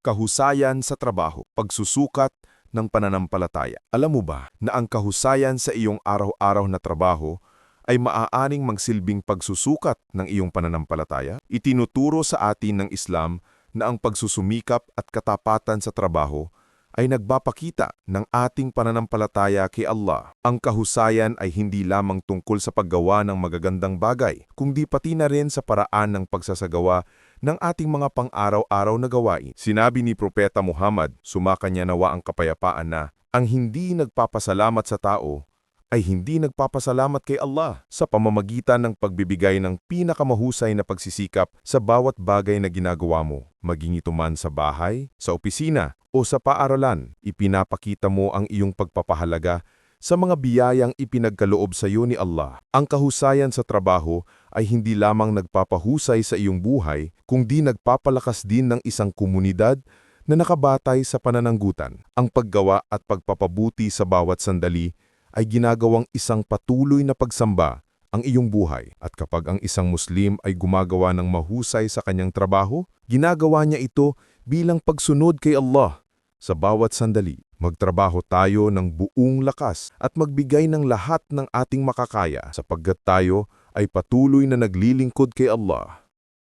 Kahusayan sa trabaho, pagsusukat ng pananampalataya. Alam mo ba na ang kahusayan sa iyong araw-araw na trabaho ay maaaring magsilbing pagsusukat ng iyong pananampalataya? Itinuturo sa atin ng Islam na ang pagsusumikap at katapatan sa trabaho ay nagpapakita ng ating pananampalataya kay Allah. Ang kahusayan ay hindi lamang tungkol sa paggawa ng magagandang bagay, kundi pati na rin sa paraan ng pagsasagawa ng ating mga pang-araw-araw na gawain. Sinabi ni Propeta Muhammad, sumakanya nawa ang kapayapaan na, ang hindi nagpapasalamat sa tao ay hindi nagpapasalamat kay Allah sa pamamagitan ng pagbibigay ng pinakamahusay na pagsisikap sa bawat bagay na ginagawa mo. Maging ito man sa bahay, sa opisina, o sa paaralan, ipinapakita mo ang iyong pagpapahalaga sa mga biyayang ipinagkaloob sa iyo ni Allah. Ang kahusayan sa trabaho ay hindi lamang nagpapahusay sa iyong buhay, kundi nagpapalakas din ng isang komunidad na nakabatay sa panananggutan. Ang paggawa at pagpapabuti sa bawat sandali ay ginagawang isang patuloy na pagsamba ang iyong buhay. At kapag ang isang Muslim ay gumagawa ng mahusay sa kanyang trabaho, ginagawa niya ito bilang pagsunod kay Allah. Sa bawat sandali, magtrabaho tayo ng buong lakas at magbigay ng lahat ng ating makakaya sapagkat tayo ay patuloy na naglilingkod kay Allah.